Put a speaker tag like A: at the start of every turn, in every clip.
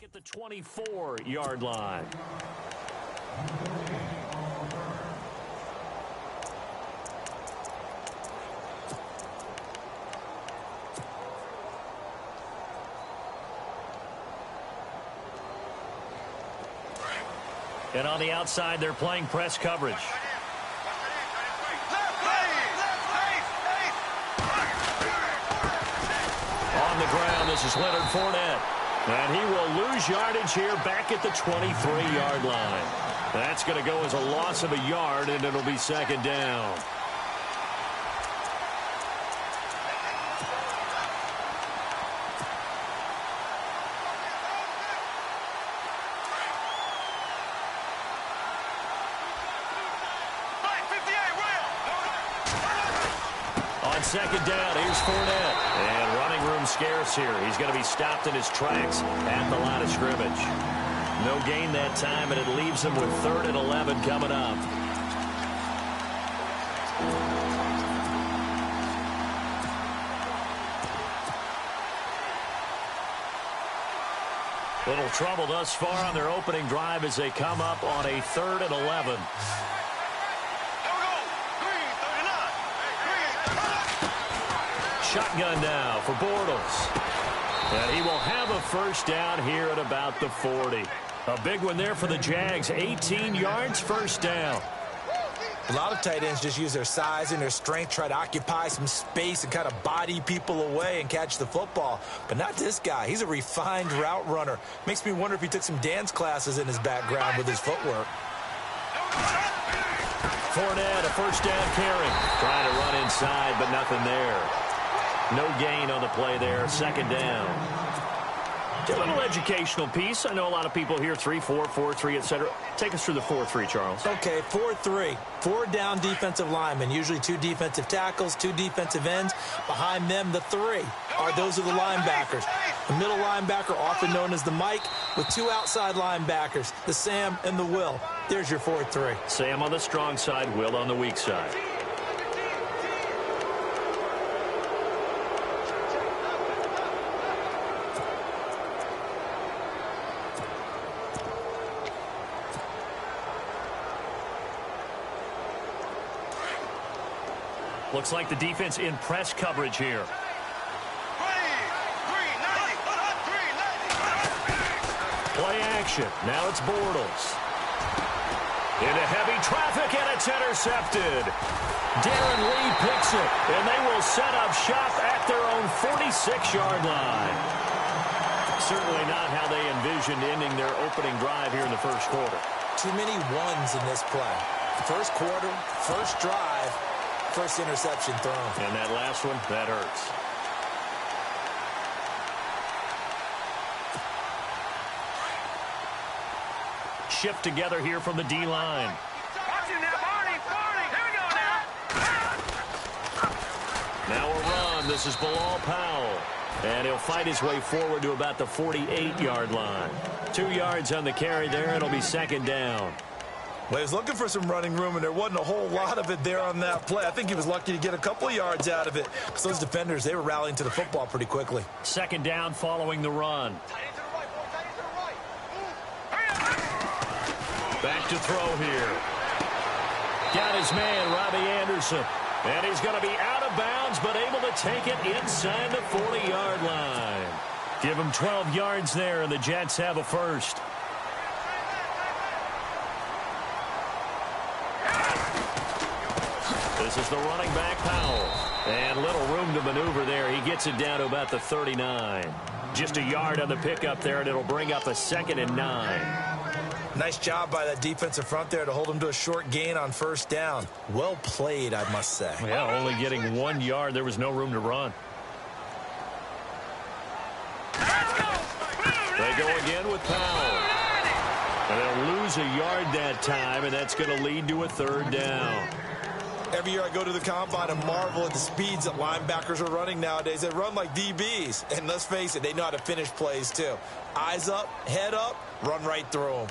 A: at the 24-yard line. And on the outside, they're playing press coverage. On the ground, this is Leonard Fournette. And he will lose yardage here back at the 23-yard line. That's going to go as a loss of a yard, and it'll be second down. On second down, here's Fournette. And running room scarce here. He's going to be stopped in his tracks at the line of scrimmage. No gain that time, and it leaves him with 3rd and 11 coming up. Little trouble thus far on their opening drive as they come up on a 3rd and 11. Shotgun now for Bortles. And he will have a first down here at about the 40. A big one there for the Jags. 18 yards, first down.
B: A lot of tight ends just use their size and their strength, try to occupy some space and kind of body people away and catch the football. But not this guy. He's a refined route runner. Makes me wonder if he took some dance classes in his background with his footwork.
A: Fournette, a first down carry. Trying to run inside, but nothing there. No gain on the play there, second down. A little educational piece. I know a lot of people hear 3-4, 4-3, etc. Take us through the 4-3, Charles.
B: Okay, 4-3. 4 down defensive linemen, usually 2 defensive tackles, 2 defensive ends. Behind them, the 3 those are the linebackers. The middle linebacker, often known as the Mike, with 2 outside linebackers, the Sam and the Will. There's your 4-3.
A: Sam on the strong side, Will on the weak side. Looks like the defense in press coverage here. Play action. Now it's Bortles. Into heavy traffic, and it's intercepted. Darren Lee picks it, and they will set up shop at their own 46-yard line. Certainly not how they envisioned ending their opening drive here in the first quarter.
B: Too many ones in this play. First quarter, first drive. First interception thrown.
A: And that last one, that hurts. Shift together here from the D-line.
C: Watch him now, Barney. Here we go now.
A: Now a run. This is Bilal Powell. And he'll fight his way forward to about the 48-yard line. 2 yards on the carry there. It'll be second down.
B: Well, he was looking for some running room, and there wasn't a whole lot of it there on that play. I think he was lucky to get a couple of yards out of it. Because those defenders, they were rallying to the football pretty quickly.
A: Second down following the run. Back to throw here. Got his man, Robbie Anderson. And he's going to be out of bounds, but able to take it inside the 40-yard line. Give him 12 yards there, and the Jets have a first. This is the running back, Powell. And little room to maneuver there. He gets it down to about the 39. Just a yard on the pickup there, and it'll bring up a 2nd and 9.
B: Nice job by that defensive front there to hold him to a short gain on first down. Well played, I must say.
A: Yeah, only getting 1 yard. There was no room to run. They go again with Powell. And they'll lose a yard that time, and that's going to lead to a 3rd down.
B: Every year I go to the combine and marvel at the speeds that linebackers are running nowadays. They run like DBs. And let's face it, they know how to finish plays too. Eyes up, head up, run right through them.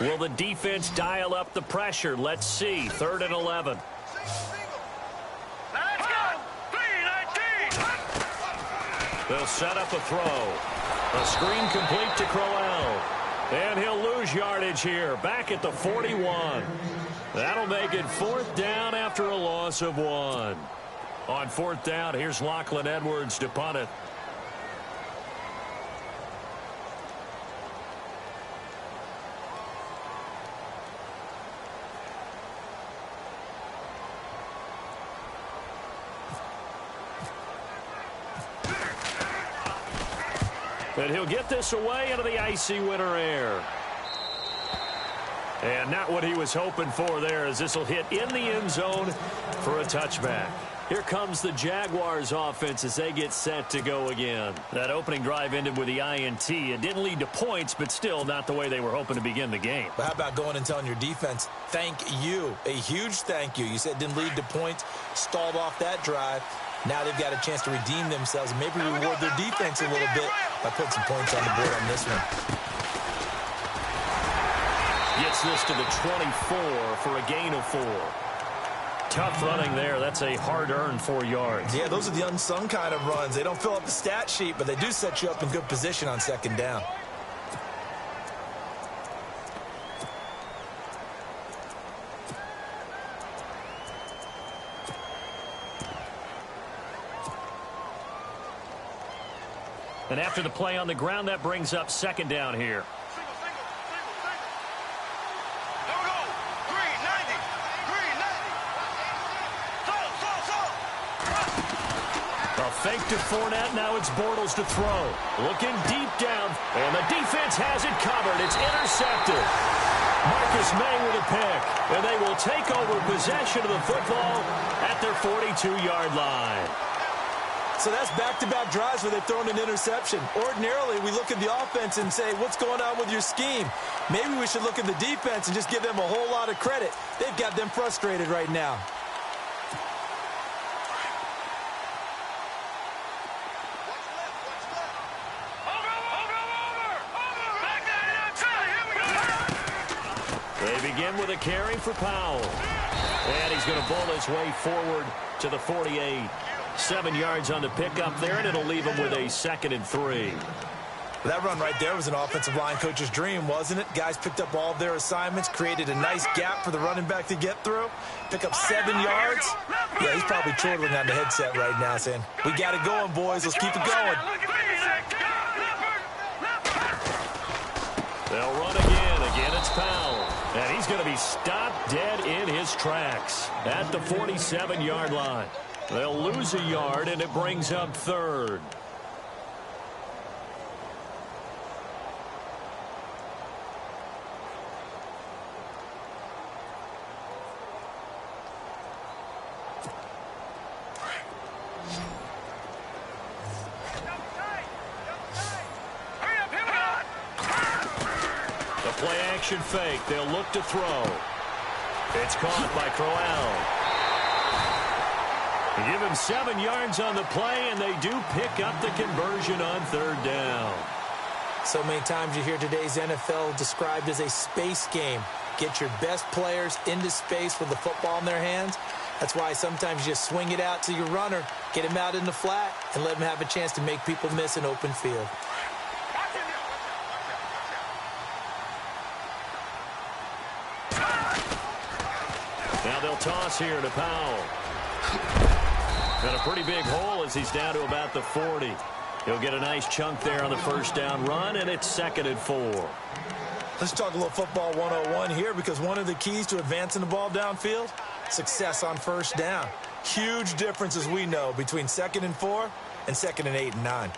A: Will the defense dial up the pressure? Let's see. 3rd and 11.
C: Let's go. 3-19.
A: They'll set up a throw. A screen complete to Crowell. And he'll lose yardage here, back at the 41. That'll make it 4th down after a loss of 1. On 4th down, here's Lachlan Edwards to punt it. And he'll get this away into the icy winter air. And not what he was hoping for there, as this will hit in the end zone for a touchback. Here comes the Jaguars offense as they get set to go again. That opening drive ended with the INT. It didn't lead to points, but still not the way they were hoping to begin the game.
B: But how about going and telling your defense, thank you, a huge thank you. You said it didn't lead to points, stalled off that drive. Now they've got a chance to redeem themselves and maybe reward their defense a little bit by putting some points on the board on this one.
A: Gets this to the 24 for a gain of 4. Tough running there. That's a hard-earned 4 yards.
B: Yeah, those are the unsung kind of runs. They don't fill up the stat sheet, but they do set you up in good position on 2nd down.
A: And after the play on the ground, that brings up 2nd down here. A fake to Fournette. Now it's Bortles to throw. Looking deep down, and the defense has it covered. It's intercepted. Marcus May with a pick, and they will take over possession of the football at their 42-yard line.
B: So that's back-to-back drives where they've thrown an interception. Ordinarily, we look at the offense and say, what's going on with your scheme? Maybe we should look at the defense and just give them a whole lot of credit. They've got them frustrated right now.
A: They begin with a carry for Powell. And he's going to bowl his way forward to the 48. 7 yards on the pickup there, and it'll leave him with a 2nd and 3.
B: That run right there was an offensive line coach's dream, wasn't it? Guys picked up all of their assignments, created a nice gap for the running back to get through, pick up 7 yards. Yeah, he's probably chortling on the headset right now saying, we got it going, boys. Let's keep it going.
A: They'll run again. Again, it's Powell. And he's going to be stopped dead in his tracks at the 47-yard line. They'll lose a yard, and it brings up 3rd. The play-action fake. They'll look to throw. It's caught by Crowell. Give him 7 yards on the play, and they do pick up the conversion on 3rd down.
B: So many times you hear today's NFL described as a space game. Get your best players into space with the football in their hands. That's why sometimes you just swing it out to your runner, get him out in the flat, and let him have a chance to make people miss an open field.
A: Now they'll toss here to Powell. And a pretty big hole as he's down to about the 40. He'll get a nice chunk there on the 1st down run, and it's 2nd and 4.
B: Let's talk a little football 101 here, because one of the keys to advancing the ball downfield, success on 1st down. Huge difference, as we know, between 2nd and 4 and 2nd and 8 and 9.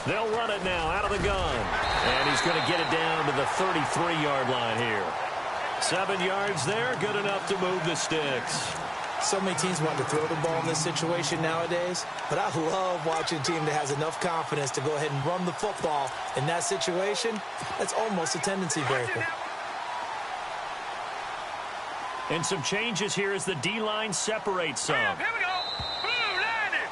A: They'll run it now out of the gun. And he's going to get it down to the 33-yard line here. 7 yards there, good enough to move the sticks.
B: So many teams want to throw the ball in this situation nowadays, but I love watching a team that has enough confidence to go ahead and run the football in that situation. That's almost a tendency breaker.
A: And some changes here as the D-line separates some.
C: Here we go. Blue landed.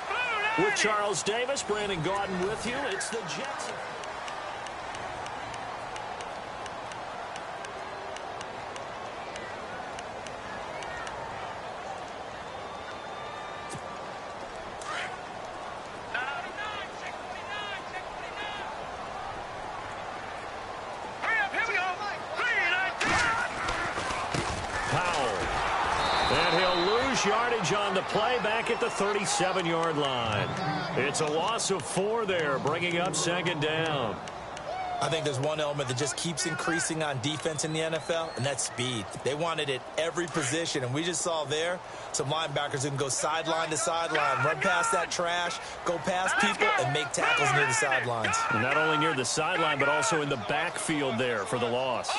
C: Blue landed.
A: With Charles Davis, Brandon Gaudin with you. It's the Jets. Yardage on the play back at the 37-yard line. It's a loss of 4 there, bringing up second down.
B: I think there's one element that just keeps increasing on defense in the NFL, and that's speed. They want it at every position, and we just saw there some linebackers who can go sideline to sideline, run past that trash, go past people, and make tackles near the sidelines.
A: And not only near the sideline, but also in the backfield there for the loss.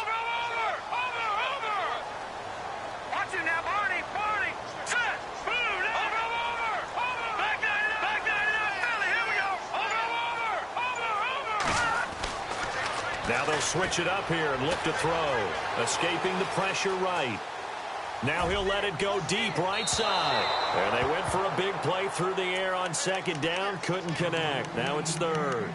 A: Now they'll switch it up here and look to throw. Escaping the pressure right. Now he'll let it go deep right side. And they went for a big play through the air on second down. Couldn't connect. Now it's third.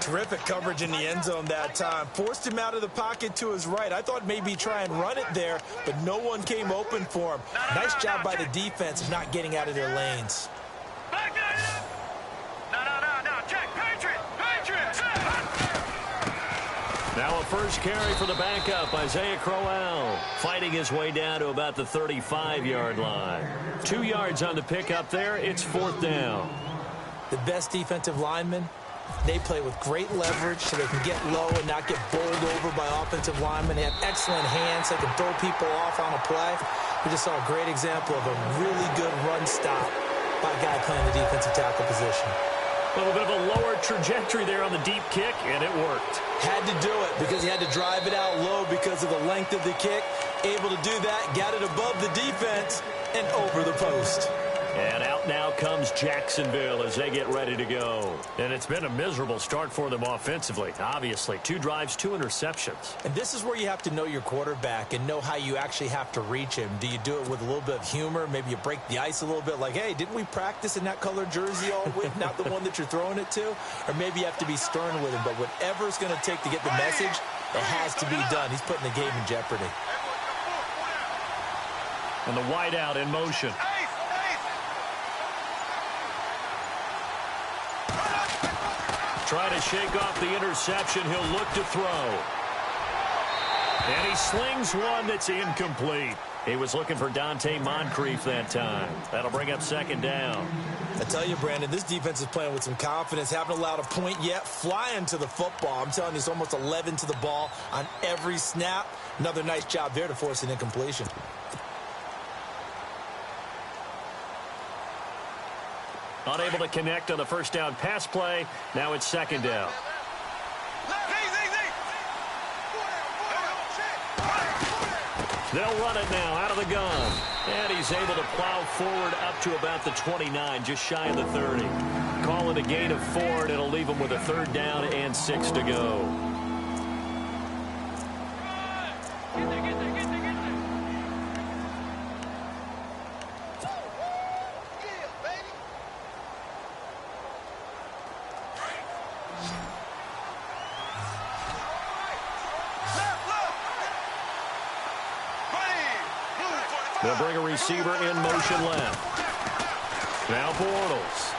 B: Terrific coverage in the end zone that time. Forced him out of the pocket to his right. I thought maybe try and run it there, but no one came open for him. Nice job by the defense of not getting out of their lanes.
A: Now a first carry for the backup, Isaiah Crowell, fighting his way down to about the 35-yard line. 2 yards on the pickup there. It's fourth down.
B: The best defensive linemen, they play with great leverage so they can get low and not get bowled over by offensive linemen. They have excellent hands. They can throw people off on a play. We just saw a great example of a really good run stop by a guy playing the defensive tackle position.
A: A little bit of a lower trajectory there on the deep kick, and it worked.
B: Had to do it because he had to drive it out low because of the length of the kick. Able to do that, got it above the defense and over the post.
A: And out now comes Jacksonville as they get ready to go. And it's been a miserable start for them offensively, obviously. 2 drives, 2 interceptions.
B: And this is where you have to know your quarterback and know how you actually have to reach him. Do you do it with a little bit of humor? Maybe you break the ice a little bit like, hey, didn't we practice in that colored jersey all week? Not the one that you're throwing it to? Or maybe you have to be stern with him. But whatever it's going to take to get the message, it has to be done. He's putting the game in jeopardy.
A: And the wideout in motion. Trying to shake off the interception. He'll look to throw. And he slings one that's incomplete. He was looking for Dante Moncrief that time. That'll bring up second down.
B: I tell you, Brandon, this defense is playing with some confidence. Haven't allowed a point yet. Flying to the football. I'm telling you, it's almost 11 to the ball on every snap. Another nice job there to force an incompletion.
A: Unable to connect on the first down pass play. Now it's second down. They'll run it now out of the gun. And he's able to plow forward up to about the 29, just shy of the 30. Call it a gain of 4, and it'll leave him with a third down and 6 to go. They'll bring a receiver in motion left. Now Bortles.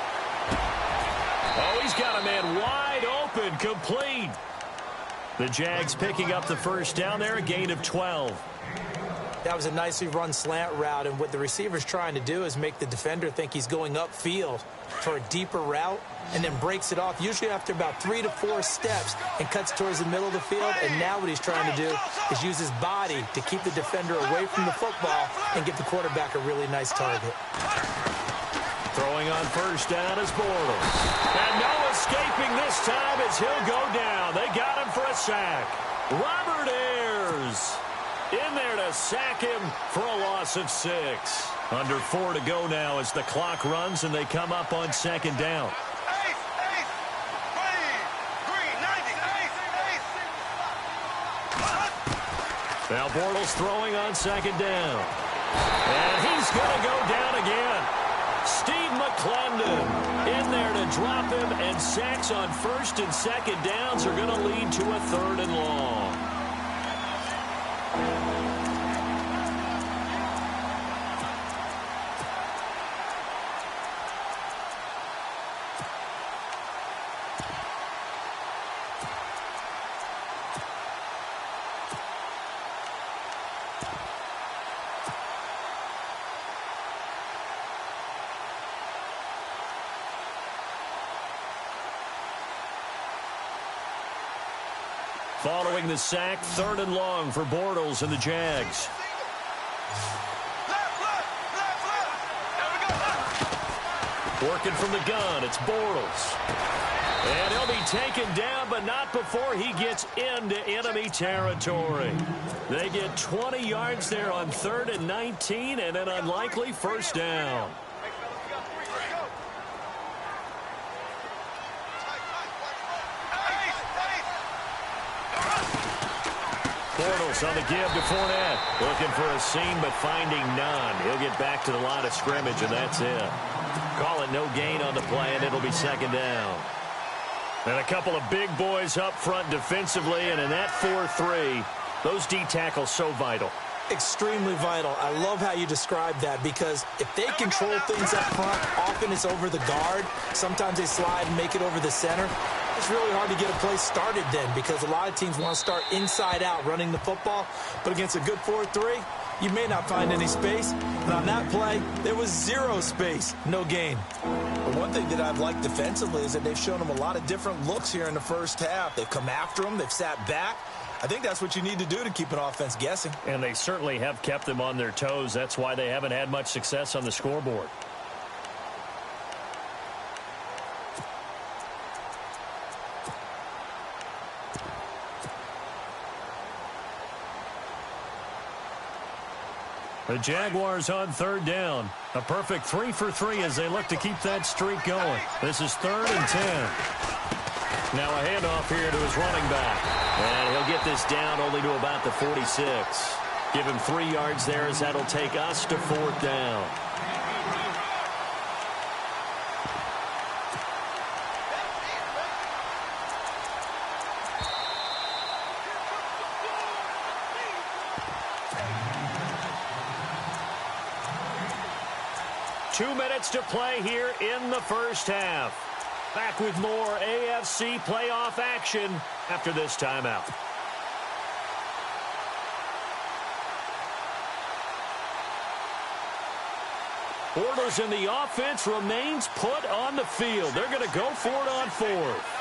A: Oh, he's got a man wide open, complete. The Jags picking up the first down there, a gain of 12.
B: That was a nicely run slant route, and what the receiver's trying to do is make the defender think he's going upfield for a deeper route and then breaks it off, usually after about 3 to 4 steps, and cuts towards the middle of the field. And now what he's trying to do is use his body to keep the defender away from the football and give the quarterback a really nice target.
A: Throwing on first down is Bortles. And no escaping this time as he'll go down. They got him for a sack. Robert Ayers in there to sack him for a loss of 6. Under 4 to go now as the clock runs and they come up on second down. Now Bortles throwing on second down. And he's going to go down again. Steve McClendon in there to drop him, and sacks on first and second downs are going to lead to a 3rd and long. Following the sack, 3rd and long for Bortles and the Jags. Working from the gun, it's Bortles. And he'll be taken down, but not before he gets into enemy territory. They get 20 yards there on 3rd and 19, and an unlikely first down. Bortles on the give to Fournette. Looking for a seam, but finding none. He'll get back to the line of scrimmage, and that's it. Call it no gain on the play, and it'll be 2nd down. And a couple of big boys up front defensively, and in that 4-3, those D tackles so vital.
B: Extremely vital. I love how you describe that, because if they control things up front, often it's over the guard. Sometimes they slide and make it over the center. It's really hard to get a play started then, because a lot of teams want to start inside out running the football. But against a good 4-3, you may not find any space. And on that play, there was 0 space. No gain.
D: But one thing that I've liked defensively is that they've shown them a lot of different looks here in the first half. They've come after them. They've sat back. I think that's what you need to do to keep an offense guessing.
A: And they certainly have kept them on their toes. That's why they haven't had much success on the scoreboard. The Jaguars on 3rd down. A perfect 3 for 3 as they look to keep that streak going. This is 3rd and 10. Now a handoff here to his running back. And he'll get this down only to about the 46. Give him 3 yards there as that'll take us to 4th down. Two minutes to play here in the first half. Back with more AFC playoff action after this timeout. Bortles in the offense remains put on the field. They're going to go for it on 4th.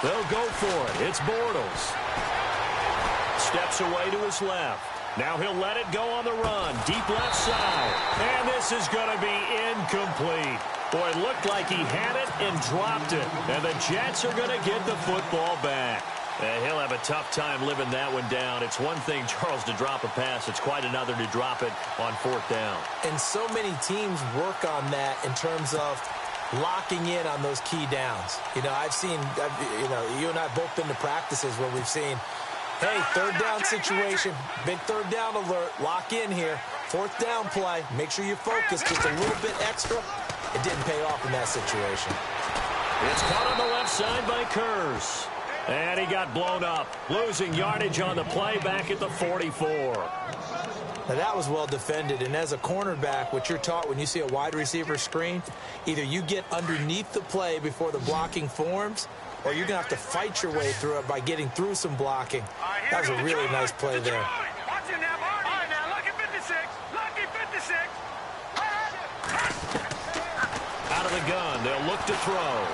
A: They'll go for it. It's Bortles. Steps away to his left. Now he'll let it go on the run. Deep left side. And this is going to be incomplete. Boy, it looked like he had it and dropped it. And the Jets are going to get the football back. He'll have a tough time living that one down. It's one thing, Charles, to drop a pass. It's quite another to drop it on 4th down.
B: And so many teams work on that in terms of locking in on those key downs. You know, you and I have both been to practices where we've seen, hey, 3rd down situation, big 3rd down alert, lock in here, 4th down play, make sure you focus just a little bit extra. It didn't pay off in that situation.
A: It's caught on the left side by Kurz. And he got blown up, losing yardage on the play back at the 44.
B: Now, that was well defended, and as a cornerback, what you're taught when you see a wide receiver screen, either you get underneath the play before the blocking forms, or you're going to have to fight your way through it by getting through some blocking. That was a really nice play there.
C: Watch him now, Barney. All right, now, lucky 56. Lucky 56.
A: Out of the gun, they'll look to throw.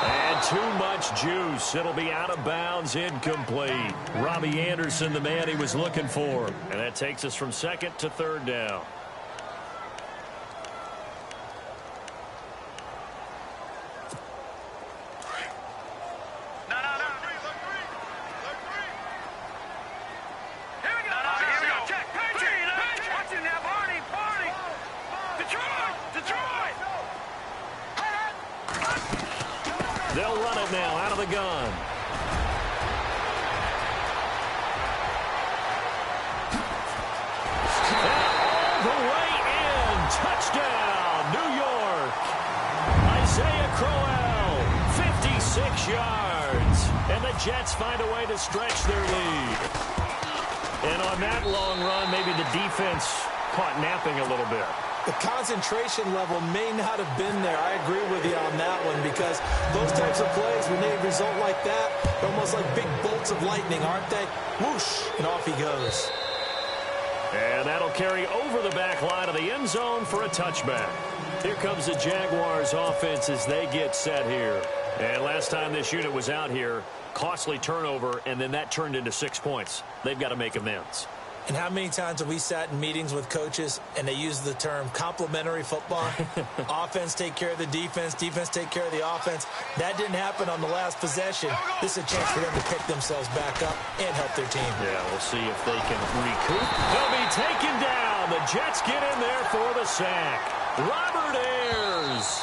A: And too much juice. It'll be out of bounds, incomplete. Robbie Anderson, the man he was looking for. And that takes us from 2nd to 3rd down.
C: Here we go. Check. Watch him now, Barney.
A: They'll run it now out of the gun. All the way in. Touchdown, New York. Isaiah Crowell, 56 yards. And the Jets find a way to stretch their lead. And on that long run, maybe the defense caught napping a little bit.
B: The concentration level may not have been there. I agree with you on that one because those types of plays, when they result like that, they're almost like big bolts of lightning, aren't they? Whoosh, and off he goes.
A: And that'll carry over the back line of the end zone for a touchback. Here comes the Jaguars offense as they get set here. And last time this unit was out here, costly turnover, and then that turned into 6 points. They've got to make amends.
B: And how many times have we sat in meetings with coaches and they use the term complementary football? Offense take care of the defense, defense take care of the offense. That didn't happen on the last possession. This is a chance for them to pick themselves back up and help their team.
A: Yeah, we'll see if they can recoup. They'll be taken down. The Jets get in there for the sack. Robert Ayers.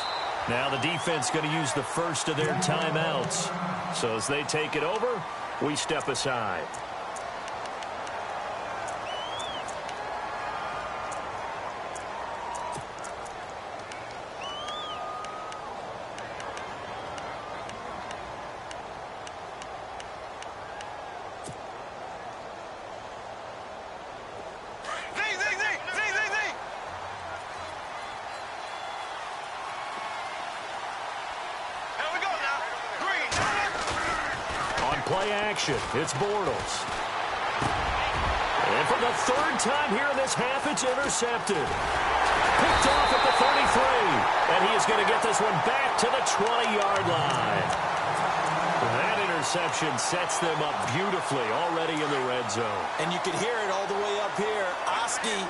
A: Now the defense going to use the first of their timeouts. So as they take it over, we step aside. Play action. It's Bortles. And for the third time here in this half, it's intercepted. Picked off at the 33. And he is going to get this one back to the 20-yard line. That interception sets them up beautifully already in the red zone.
B: And you can hear it all the way up here. Oski,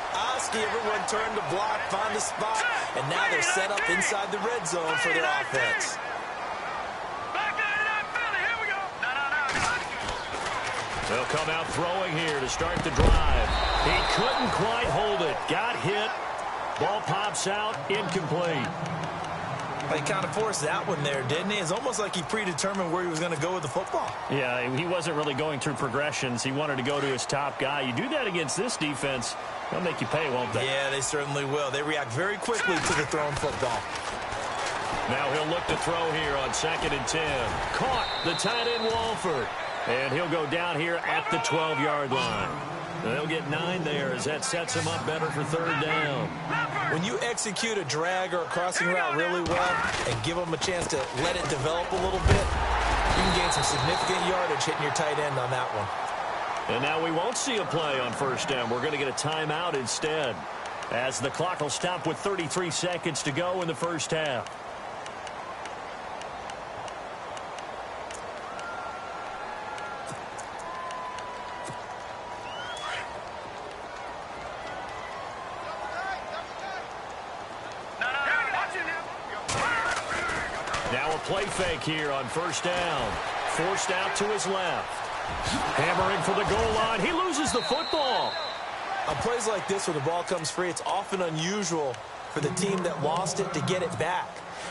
B: everyone turned to block, find the spot. And now they're set up inside the red zone for their offense.
A: They'll come out throwing here to start the drive. He couldn't quite hold it. Got hit. Ball pops out. Incomplete.
D: He kind of forced that one there, didn't he? It's almost like he predetermined where he was going to go with the football.
A: Yeah, he wasn't really going through progressions. He wanted to go to his top guy. You do that against this defense, they'll make you pay, won't they?
D: Yeah, they certainly will. They react very quickly to the thrown football.
A: Now he'll look to throw here on 2nd and 10. Caught the tight end Walford. And he'll go down here at the 12-yard line. They'll get 9 there as that sets him up better for 3rd down.
B: When you execute a drag or a crossing route really well and give them a chance to let it develop a little bit, you can gain some significant yardage hitting your tight end on that one.
A: And now we won't see a play on 1st down. We're going to get a timeout instead, as the clock will stop with 33 seconds to go in the first half. Play fake here on 1st down. Forced out to his left. Hammering for the goal line. He loses the football.
B: On plays like this where the ball comes free, it's often unusual for the team that lost it to get it back.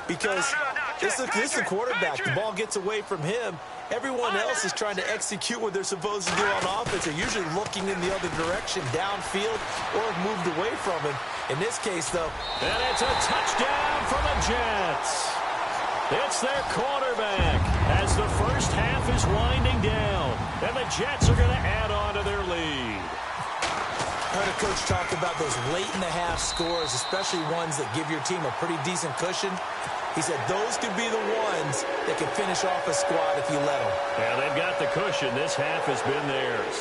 B: Because this is a quarterback. The ball gets away from him. Everyone else is trying to execute what they're supposed to do on offense. They're usually looking in the other direction, downfield, or have moved away from him. In this case, though.
A: And it's a touchdown for the Jets. It's their quarterback as the first half is winding down. And the Jets are going to add on to their lead.
B: I heard a coach talk about those late-in-the-half scores, especially ones that give your team a pretty decent cushion. He said those could be the ones that can finish off a squad if you let them.
A: Yeah, they've got the cushion. This half has been theirs.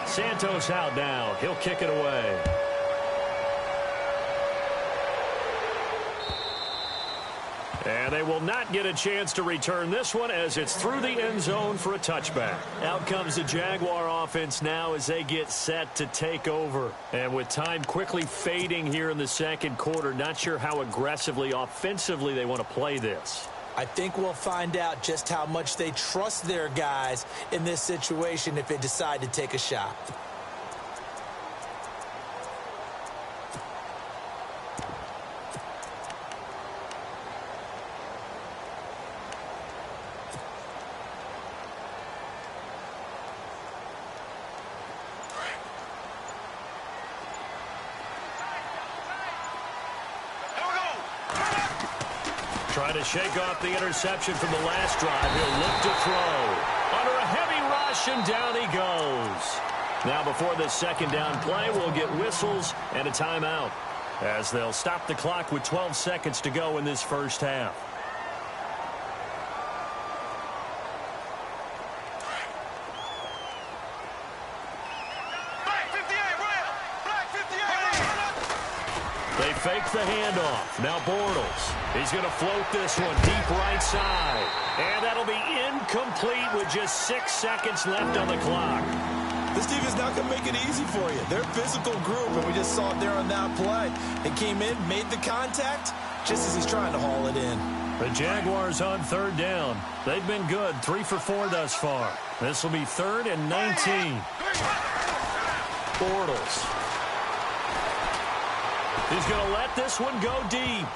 A: Santos out now. He'll kick it away. And they will not get a chance to return this one as it's through the end zone for a touchback. Out comes the Jaguar offense now as they get set to take over. And with time quickly fading here in the second quarter, not sure how aggressively, offensively they want to play this.
B: I think we'll find out just how much they trust their guys in this situation if they decide to take a shot.
A: Trying to shake off the interception from the last drive. He'll look to throw. Under a heavy rush, and down he goes. Now before this second down play, we'll get whistles and a timeout, as they'll stop the clock with 12 seconds to go in this first half. They fake the handoff. Now Bortles. He's going to float this one deep right side. And that'll be incomplete with just 6 seconds left on the clock.
D: This team is not going to make it easy for you. They're a physical group, and we just saw it there on that play. They came in, made the contact, just as he's trying to haul it in.
A: The Jaguars on third down. They've been good, 3 for 4 thus far. This will be 3rd and 19. Bortles. He's going to let this one go deep.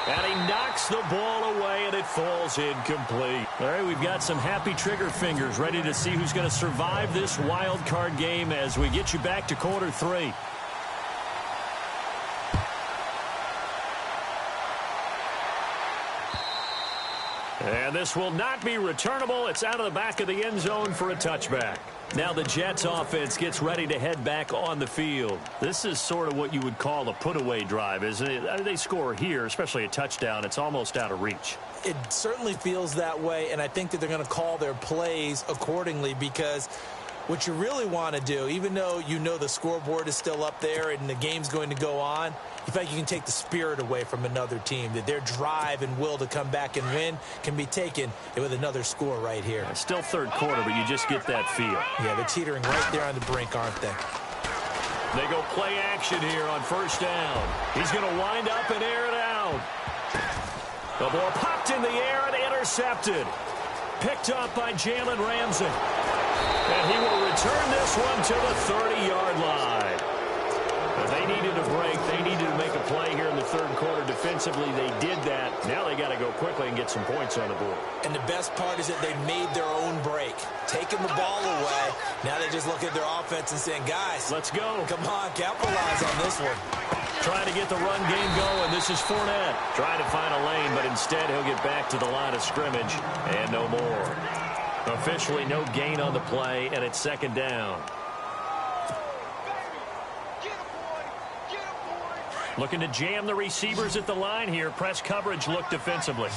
A: And he knocks the ball away, and it falls incomplete. All right, we've got some happy trigger fingers ready to see who's going to survive this wild card game as we get you back to quarter 3. And this will not be returnable. It's out of the back of the end zone for a touchback. Now the Jets offense gets ready to head back on the field. This is sort of what you would call a put-away drive, isn't it? They score here, especially a touchdown. It's almost out of reach.
B: It certainly feels that way, and I think that they're going to call their plays accordingly, because what you really want to do, even though you know the scoreboard is still up there and the game's going to go on, you feel like you can take the spirit away from another team, that their drive and will to come back and win can be taken with another score right here.
A: Still third quarter, but you just get that feel.
B: Yeah, they're teetering right there on the brink, aren't they?
A: They go play action here on first down. He's going to wind up and air it out. The ball popped in the air and intercepted. Picked up by Jalen Ramsey. And he will return this one to the 30-yard line. But they needed a break. They needed to make a play here in the third quarter defensively. They did that. Now they got to go quickly and get some points on the board.
B: And the best part is that they made their own break. Taking the ball away. Now they just look at their offense and saying, guys,
A: let's go.
B: Come on, capitalize on this one.
A: Trying to get the run game going. This is Fournette. Trying to find a lane, but instead he'll get back to the line of scrimmage and no more. Officially no gain on the play, and it's second down. Looking to jam the receivers at the line here. Press coverage look defensively.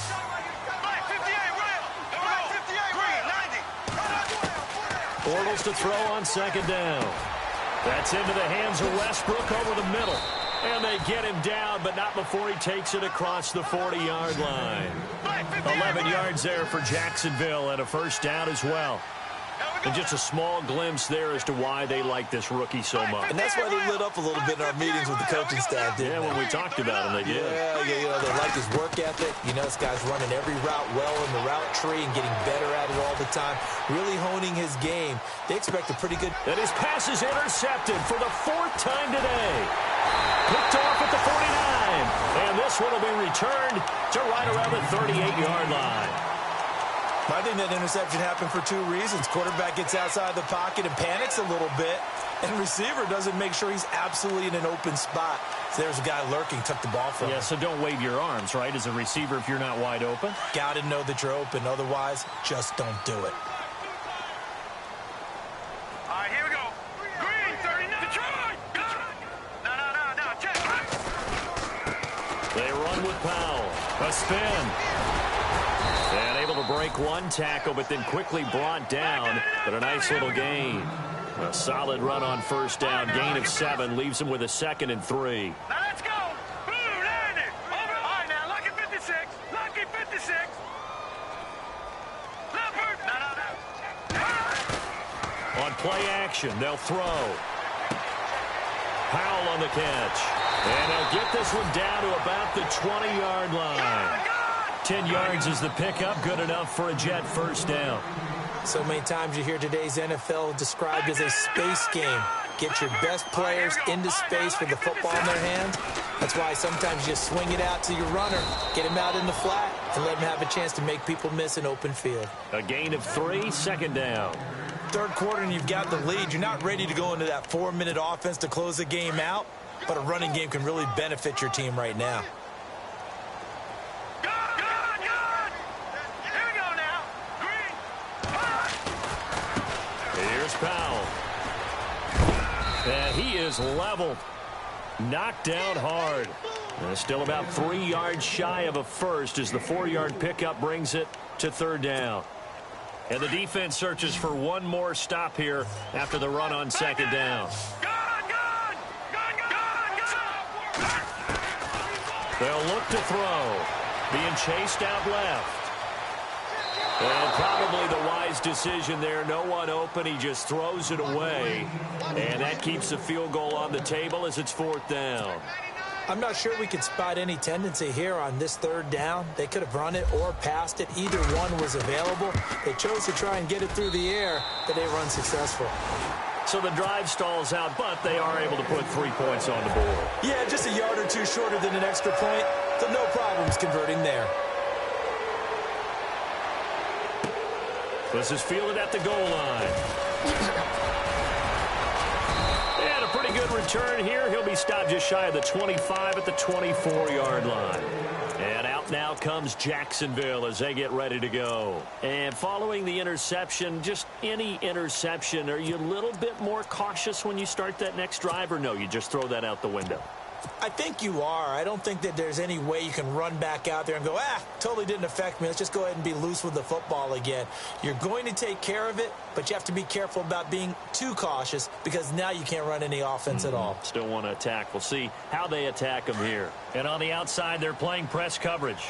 A: Bortles to throw on second down. That's into the hands of Westbrook over the middle. And they get him down, but not before he takes it across the 40-yard line. 11 yards there for Jacksonville, and a first down as well. And just a small glimpse there as to why they like this rookie so much.
B: And that's why they lit up a little bit in our meetings with the coaching staff, didn't they?
A: When we talked about him, they did.
B: Yeah, you know, they like his work ethic. You know, this guy's running every route well in the route tree and getting better at it all the time, really honing his game. They expect a pretty good...
A: And his pass is intercepted for the 4th time today. Picked off at the 49. And this one will be returned to right around the 38-yard line.
D: I think that interception happened for 2 reasons. Quarterback gets outside the pocket and panics a little bit, and receiver doesn't make sure he's absolutely in an open spot. So there's a guy lurking, took the ball from him.
A: Yeah, so don't wave your arms, right, as a receiver if you're not wide open.
D: Got to know that you're open. Otherwise, just don't do it.
C: All right, here we go. Green, 39. Detroit. No, check.
A: They run with Powell. A spin. And able to break one tackle, but then quickly brought down. But a nice little gain. A solid run on first down. Gain of 7 leaves him with a 2nd and 3.
C: Now let's go. Blue, land it. Over. All right, now, lucky 56. Lucky 56. Leopard. No.
A: On play action, they'll throw. Powell on the catch. And they'll get this one down to about the 20-yard line. 10 yards is the pickup, good enough for a Jet first down.
B: So many times you hear today's NFL described as a space game. Get your best players into space with the football in their hands. That's why sometimes you just swing it out to your runner, get him out in the flat, and let him have a chance to make people miss an open field.
A: A gain of 3, second down.
D: Third quarter and you've got the lead. You're not ready to go into that 4-minute offense to close the game out, but a running game can really benefit your team right now.
A: Powell. And he is leveled. Knocked down hard. Still about 3 yards shy of a first as the 4-yard pickup brings it to third down. And the defense searches for one more stop here after the run on second down. They'll look to throw. Being chased out left. And probably the wise decision there. No one open. He just throws it away. And that keeps the field goal on the table as it's fourth down.
B: I'm not sure we could spot any tendency here on this third down. They could have run it or passed it. Either one was available. They chose to try and get it through the air, but they run successful.
A: So the drive stalls out, but they are able to put 3 points on the board.
B: Yeah, just a yard or two shorter than an extra point, so no problems converting there.
A: This is fielded at the goal line. And a pretty good return here. He'll be stopped just shy of the 25 at the 24-yard line. And out now comes Jacksonville as they get ready to go. And following the interception, just any interception, are you a little bit more cautious when you start that next drive, or no, you just throw that out the window?
B: I think you are. I don't think that there's any way you can run back out there and go, totally didn't affect me. Let's just go ahead and be loose with the football again. You're going to take care of it, but you have to be careful about being too cautious because now you can't run any offense at all.
A: Still want to attack. We'll see how they attack them here. And on the outside, they're playing press coverage.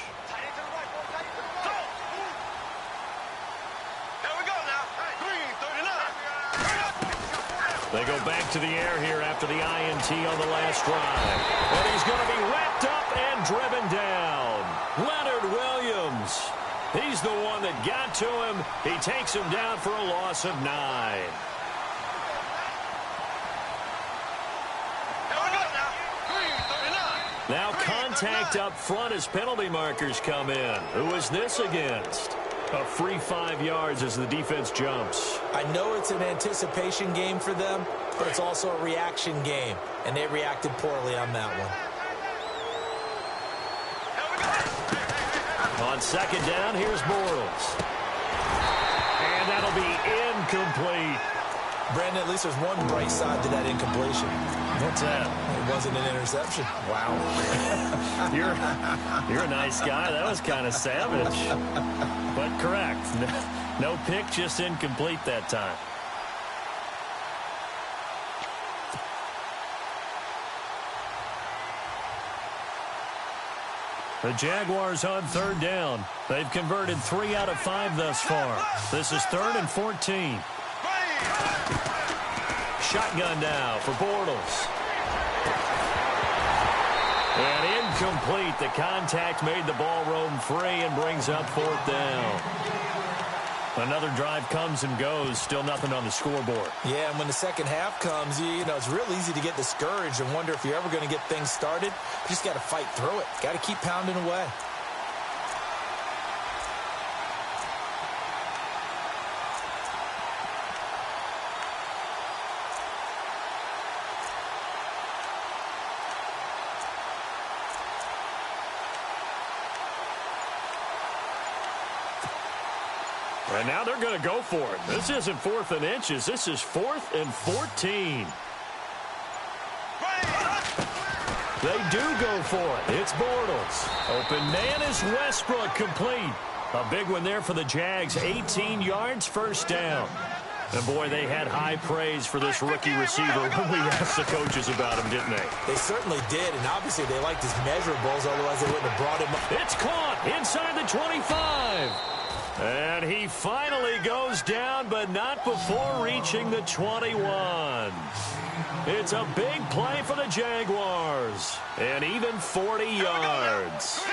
A: They go back to the air here after the INT on the last drive. And he's going to be wrapped up and driven down. Leonard Williams. He's the one that got to him. He takes him down for a loss of 9. Now contact up front as penalty markers come in. Who is this against? A free 5 yards as the defense jumps.
B: I know it's an anticipation game for them, but it's also a reaction game, and they reacted poorly on that one.
A: On second down, here's Bortles. And that'll be incomplete.
B: Brandon, at least there's one bright side to that incompletion.
A: What's that?
B: It wasn't an interception.
A: Wow. You're a nice guy. That was kind of savage. But correct. No pick, just incomplete that time. The Jaguars on third down. They've converted 3 out of 5 thus far. This is 3rd and 14. Shotgun now for Bortles. And incomplete. The contact made the ball roam free and brings up 4th down. Another drive comes and goes. Still nothing on the scoreboard.
B: Yeah, and when the second half comes, you know, it's real easy to get discouraged and wonder if you're ever going to get things started. You just got to fight through it. Got to keep pounding away.
A: And now they're going to go for it. This isn't 4th and inches. This is 4th and 14. They do go for it. It's Bortles. Open man is Westbrook, complete. A big one there for the Jags. 18 yards, first down. And, boy, they had high praise for this rookie receiver when we asked the coaches about him, didn't they?
B: They certainly did, and obviously they liked his measurables, otherwise they wouldn't have brought him up.
A: It's caught inside the 25. And he finally goes down, but not before reaching the 21. It's a big play for the Jaguars. And even 40 yards.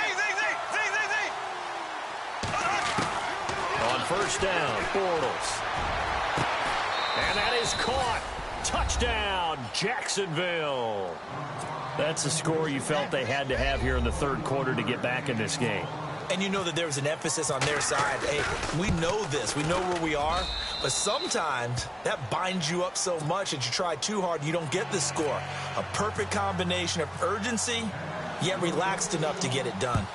A: On first down, Bortles. And that is caught. Touchdown, Jacksonville. That's the score you felt they had to have here in the third quarter to get back in this game.
B: And you know that there was an emphasis on their side. Hey, we know this. We know where we are. But sometimes that binds you up so much that you try too hard, you don't get the score. A perfect combination of urgency, yet relaxed enough to get it done.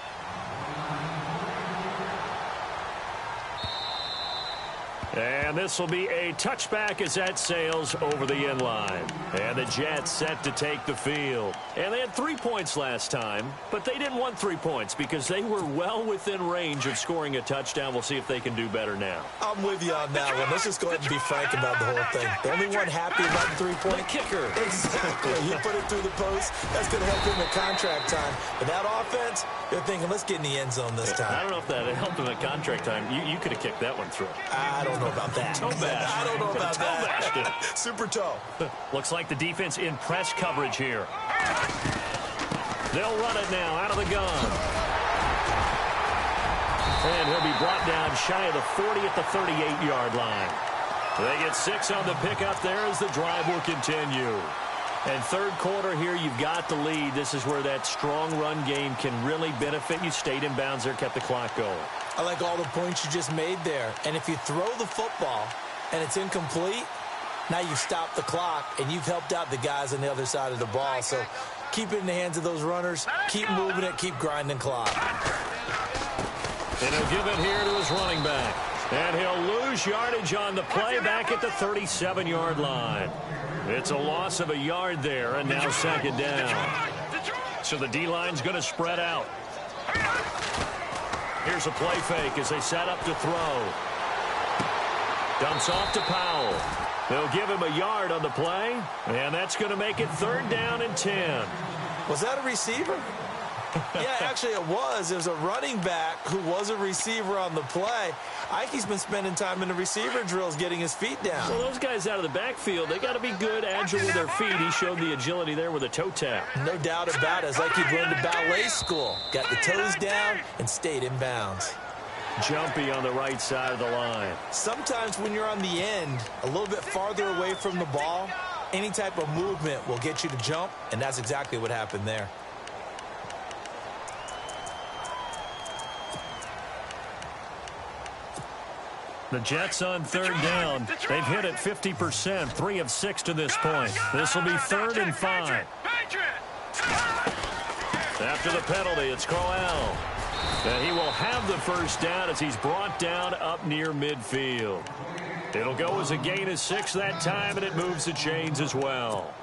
A: And this will be a touchback as that sails over the end line. And the Jets set to take the field. And they had 3 points last time, but they didn't want 3 points because they were well within range of scoring a touchdown. We'll see if they can do better now.
D: I'm with you on that one. Let's just go ahead and be frank about the whole thing. The only one happy about the 3-point
A: kicker.
D: Exactly. He put it through the post. That's going to help him at contract time. But that offense, they're thinking, let's get in the end zone this time.
A: I don't know if that helped him at contract time. You could have kicked that one through.
D: I don't know about that.
A: Toe bash.
D: I don't know about that.
A: Bashed it.
D: Super toe.
A: Looks like the defense in press coverage here. They'll run it now out of the gun. And he'll be brought down shy of the 40 at the 38-yard line. They get 6 on the pickup there as the drive will continue. And third quarter here, you've got the lead. This is where that strong run game can really benefit you. Stayed in bounds there, kept the clock going.
D: I like all the points you just made there. And if you throw the football and it's incomplete, now you've stopped the clock and you've helped out the guys on the other side of the ball. So keep it in the hands of those runners. Keep moving it. Keep grinding clock.
A: And he'll give it here to his running back. And he'll lose yardage on the play back at the 37-yard line. It's a loss of a yard there, and now second down. So the D-line's going to spread out. Here's a play fake as they set up to throw. Dumps off to Powell. They'll give him a yard on the play, and that's going to make it third down and 10.
D: Was that a receiver? Yeah, actually it was. There's a running back who was a receiver on the play. Ike's been spending time in the receiver drills getting his feet down.
A: Well, those guys out of the backfield, they got to be good, agile with their feet. He showed the agility there with a toe tap.
D: No doubt about it. It's like he'd learned to ballet school. Got the toes down and stayed in bounds.
A: Jumpy on the right side of the line.
D: Sometimes when you're on the end, a little bit farther away from the ball, any type of movement will get you to jump, and that's exactly what happened there.
A: The Jets on third down. They've hit it 50%, 3 of 6 to this point. This will be 3rd and 5. After the penalty, it's Crowell. And he will have the first down as he's brought down up near midfield. It'll go as a gain of 6 that time, and it moves the chains as well.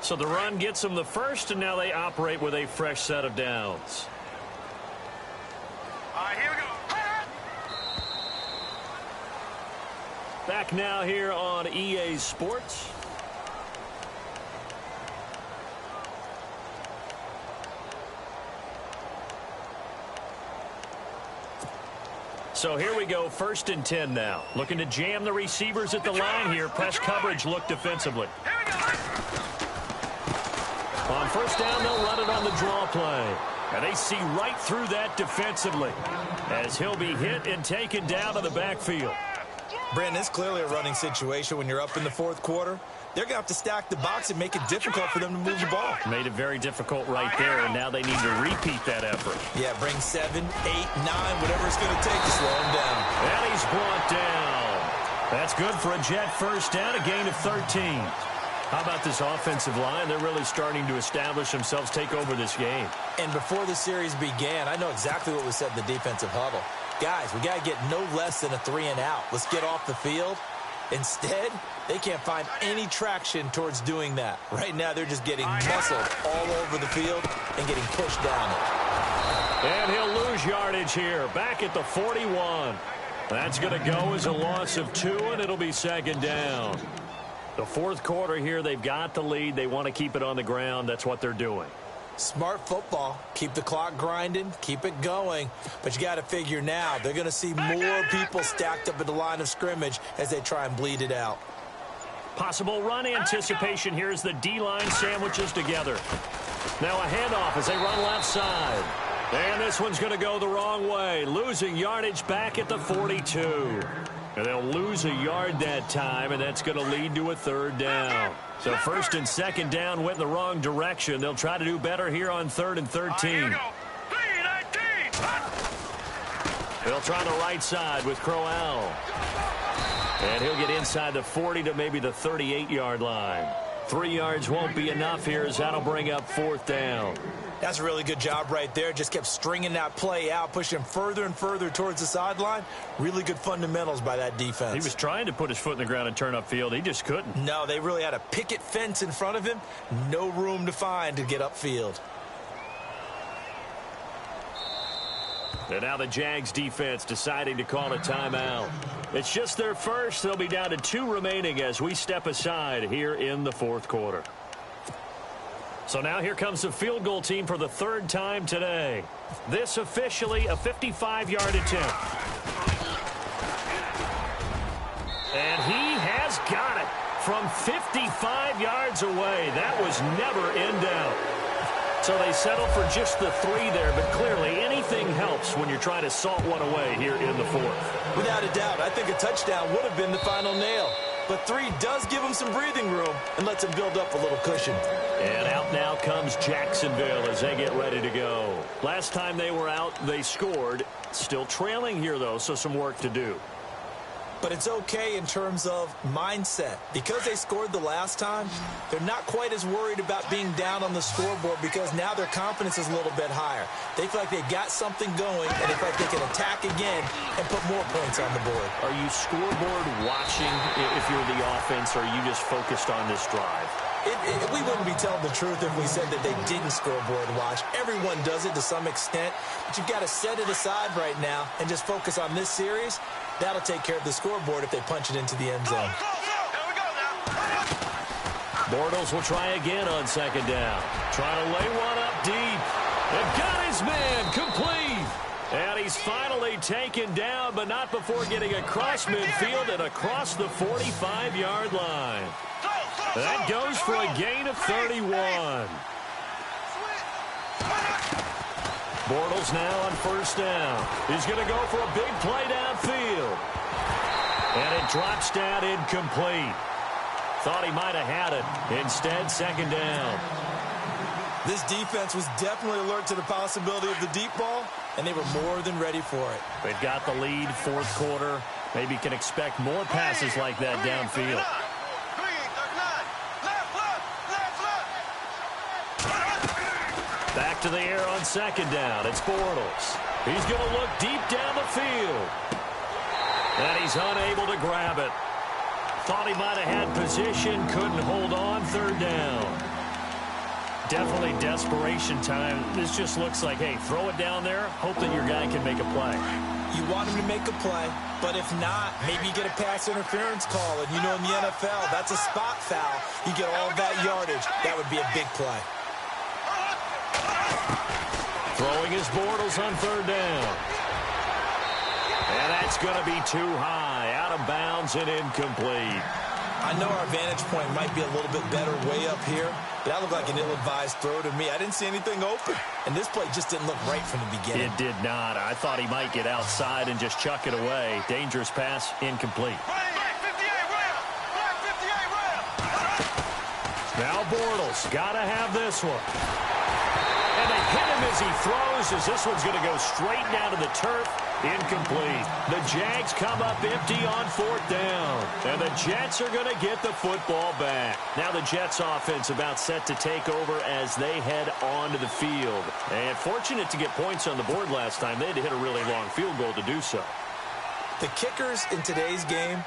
A: So the run gets them the first, and now they operate with a fresh set of downs.
C: All right, here we go.
A: Back now here on EA Sports. So here we go, 1st and 10 now. Looking to jam the receivers at the line here. Press coverage look defensively. On 1st down, they'll run it on the draw play. And they see right through that defensively as he'll be hit and taken down to the backfield.
D: Brandon, it's clearly a running situation when you're up in the 4th quarter. They're going to have to stack the box and make it difficult for them to move the ball.
A: Made it very difficult right there, and now they need to repeat that effort.
D: Yeah, bring 7, 8, 9, whatever it's going to take to slow him down.
A: And he's brought down. That's good for a Jet first down, a gain of 13. How about this offensive line? They're really starting to establish themselves, take over this game.
D: And before the series began, I know exactly what was said in the defensive huddle. Guys, we got to get no less than a 3 and out. Let's get off the field. Instead, they can't find any traction towards doing that. Right now, they're just getting muscled all over the field and getting pushed down it.
A: And he'll lose yardage here, back at the 41. That's going to go as a loss of 2, and it'll be 2nd down. The 4th quarter here, they've got the lead. They want to keep it on the ground. That's what they're doing.
D: Smart football. Keep the clock grinding. Keep it going. But you got to figure now, they're going to see more people stacked up at the line of scrimmage as they try and bleed it out.
A: Possible run anticipation here as the D-line sandwiches together. Now a handoff as they run left side. And this one's going to go the wrong way. Losing yardage back at the 42. And they'll lose a yard that time, and that's going to lead to a 3rd down. So 1st and 2nd down went in the wrong direction. They'll try to do better here on 3rd and 13. They'll try the right side with Crowell. And he'll get inside the 40 to maybe the 38-yard line. 3 yards won't be enough here as that'll bring up 4th down.
D: That's a really good job right there. Just kept stringing that play out, pushing him further and further towards the sideline. Really good fundamentals by that defense.
A: He was trying to put his foot in the ground and turn upfield. He just couldn't.
D: No, they really had a picket fence in front of him. No room to find to get upfield.
A: And now the Jags defense deciding to call a timeout. It's just their first. They'll be down to 2 remaining as we step aside here in the fourth quarter. So now here comes the field goal team for the 3rd time today. This officially a 55-yard attempt. And he has got it from 55 yards away. That was never in doubt. So they settle for just the 3 there, but clearly anything helps when you're trying to salt one away here in the 4th.
D: Without a doubt, I think a touchdown would have been the final nail. But 3 does give them some breathing room and lets them build up a little cushion.
A: And out now comes Jacksonville as they get ready to go. Last time they were out, they scored. Still trailing here, though, so some work to do.
B: But it's okay in terms of mindset. Because they scored the last time, they're not quite as worried about being down on the scoreboard because now their confidence is a little bit higher. They feel like they've got something going, and they feel like they can attack again and put more points on the board.
A: Are you scoreboard watching if you're the offense, or are you just focused on this drive?
B: We wouldn't be telling the truth if we said that they didn't scoreboard watch. Everyone does it to some extent, but you've got to set it aside right now and just focus on this series. That'll take care of the scoreboard if they punch it into the end zone.
A: Bortles will try again on 2nd down. Trying to lay one up deep. And got his man complete. And he's finally taken down, but not before getting across midfield and across the 45-yard line. That goes for a gain of 31. Bortles now on 1st down. He's going to go for a big play downfield. And it drops down incomplete. Thought he might have had it. Instead, 2nd down.
D: This defense was definitely alert to the possibility of the deep ball, and they were more than ready for it.
A: They've got the lead, 4th quarter. Maybe can expect more passes like that downfield. Back to the air on 2nd down. It's Bortles. He's going to look deep down the field. And he's unable to grab it. Thought he might have had position, couldn't hold on. 3rd down. Definitely desperation time. This just looks like, hey, throw it down there, hope that your guy can make a play.
B: You want him to make a play, but if not, maybe you get a pass interference call. And you know in the NFL, that's a spot foul. You get all that yardage. That would be a big play.
A: Throwing his Bortles on 3rd down. And that's going to be too high. Out of bounds and incomplete.
B: I know our vantage point might be a little bit better way up here, but that looked like an ill-advised throw to me. I didn't see anything open, and this play just didn't look right from the beginning.
A: It did not. I thought he might get outside and just chuck it away. Dangerous pass, incomplete. Now Bortles, got to have this one. And they hit him as he throws, as this one's going to go straight down to the turf. Incomplete. The Jags come up empty on 4th down. And the Jets are going to get the football back. Now the Jets offense about set to take over as they head onto the field. And fortunate to get points on the board last time. They had to hit a really long field goal to do so.
B: The kickers in today's game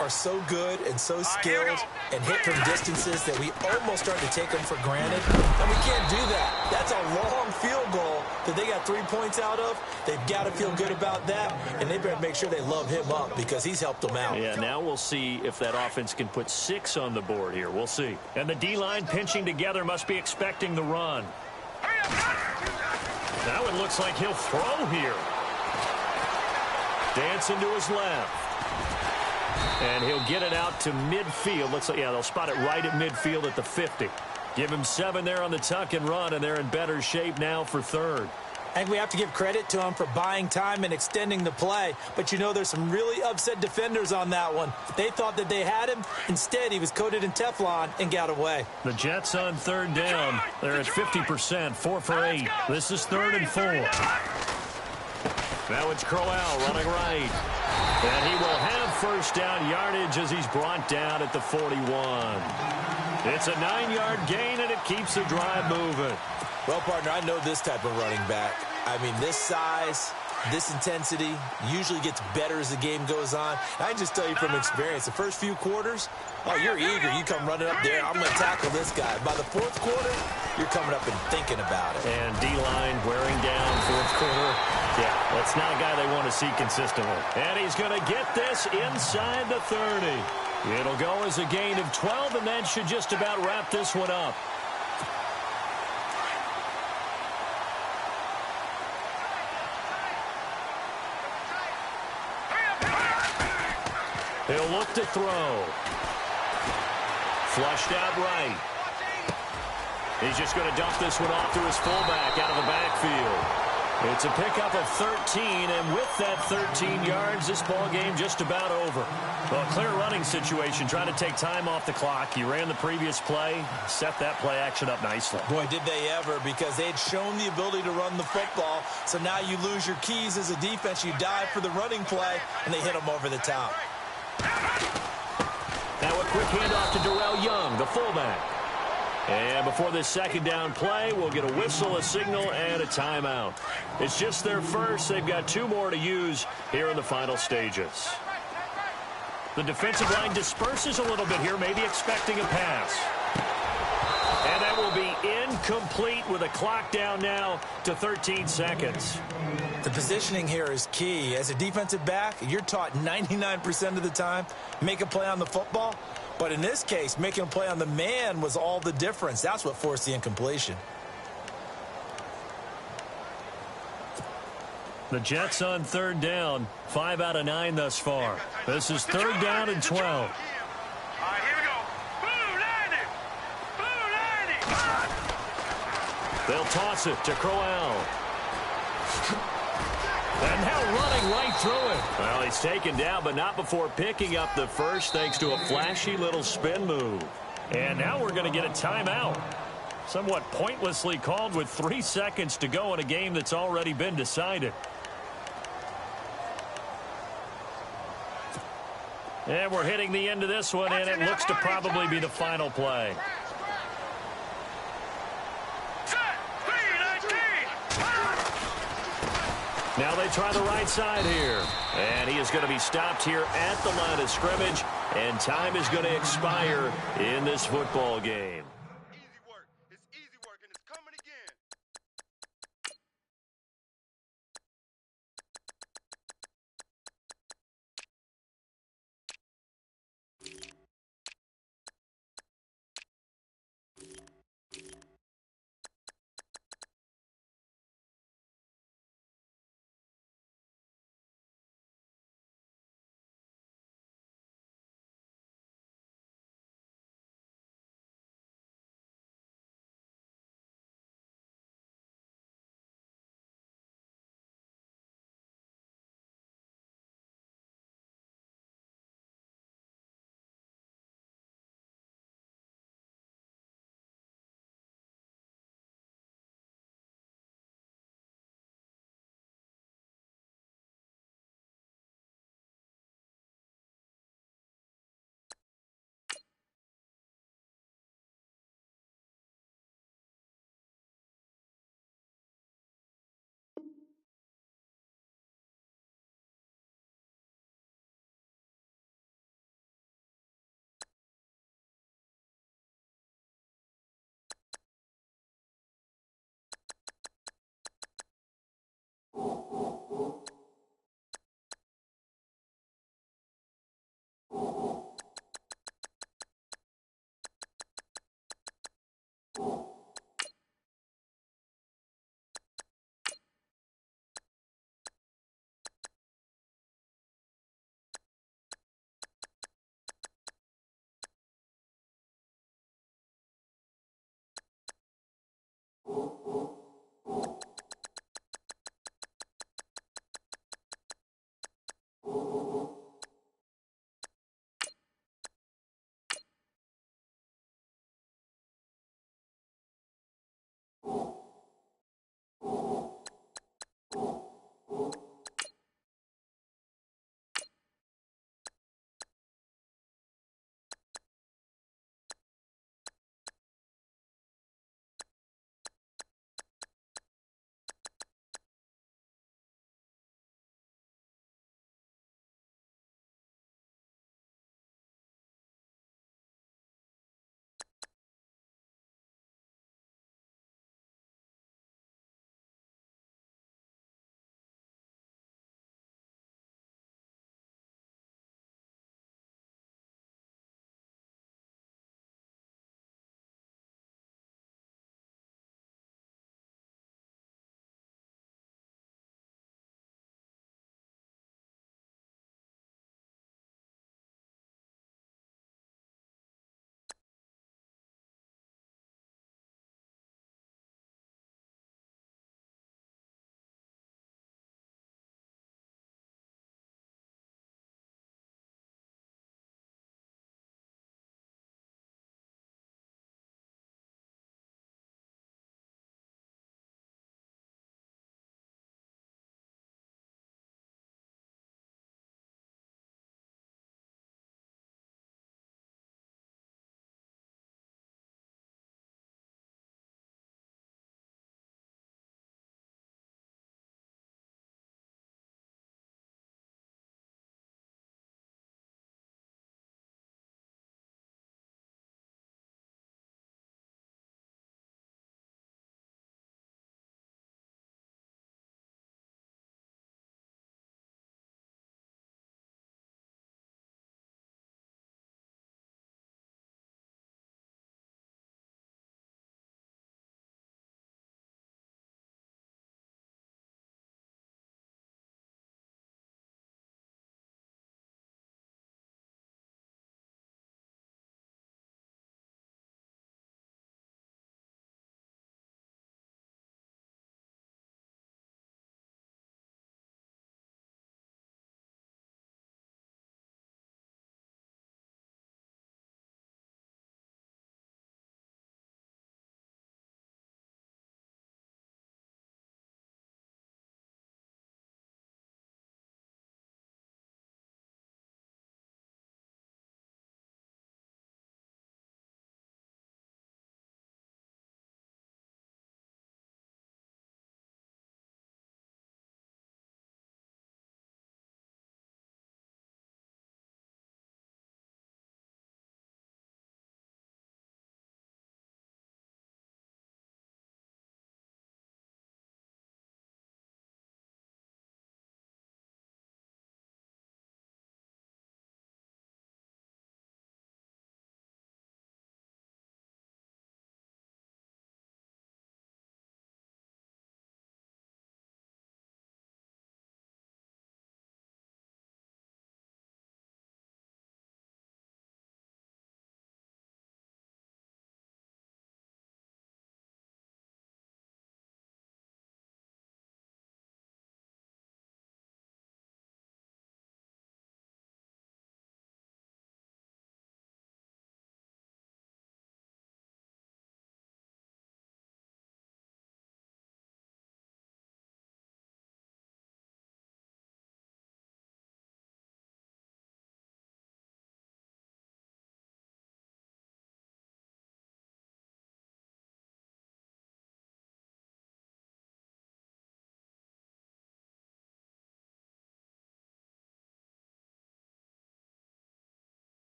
B: are so good and so skilled and hit from distances that we almost start to take them for granted. And we can't do that. That's a long field goal that they got 3 points out of. They've got to feel good about that, and they better make sure they love him up because he's helped them out.
A: Yeah, now we'll see if that offense can put 6 on the board here. We'll see. And the D-line pinching together must be expecting the run. Now it looks like he'll throw here. Dancing to his left. And he'll get it out to midfield. Looks like, yeah, they'll spot it right at midfield at the 50. Give him 7 there on the tuck and run, and they're in better shape now for 3rd.
B: I think we have to give credit to him for buying time and extending the play. But, you know, there's some really upset defenders on that one. They thought that they had him. Instead, he was coated in Teflon and got away.
A: The Jets on 3rd down. They're at 50%, 4 for 8. This is 3rd and 4. Now it's Crowell running right. And he will have 1st down yardage as he's brought down at the 41. It's a 9-yard gain, and it keeps the drive moving.
D: Well, partner, I know this type of running back. I mean, this size, this intensity usually gets better as the game goes on. I can just tell you from experience, the first few quarters, oh, you're eager. You come running up there, I'm going to tackle this guy. By the fourth quarter, you're coming up and thinking about it.
A: And D-line wearing down fourth quarter. Yeah, that's not a guy they want to see consistently. And he's going to get this inside the 30. It'll go as a gain of 12, and that should just about wrap this one up. He'll look to throw. Flushed out right. He's just going to dump this one off to his fullback out of the backfield. It's a pickup of 13, and with that 13 yards, this ball game just about over. Well, clear running situation, trying to take time off the clock. He ran the previous play, set that play action up nicely.
D: Boy, did they ever, because they had shown the ability to run the football. So now you lose your keys as a defense. You dive for the running play, and they hit them over the top.
A: Now a quick handoff to Darrell Young, the fullback. And before this second down play, we'll get a whistle, a signal, and a timeout. It's just their first. They've got 2 more to use here in the final stages. The defensive line disperses a little bit here, maybe expecting a pass. And that will be incomplete with a clock down now to 13 seconds.
D: The positioning here is key. As a defensive back, you're taught 99% of the time, make a play on the football. But in this case, making a play on the man was all the difference. That's what forced the incompletion.
A: The Jets on third down, 5 out of 9 thus far. This is third down and 12.
C: All right, here we go. Blue 90. Blue 90.
A: They'll toss it to Crowell. And now running right through it. Well, he's taken down, but not before picking up the first thanks to a flashy little spin move. And now we're going to get a timeout. Somewhat pointlessly called with 3 seconds to go in a game that's already been decided. And we're hitting the end of this one, and it looks to probably be the final play. Now they try the right side here. And he is going to be stopped here at the line of scrimmage. And time is going to expire in this football game.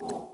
A: it.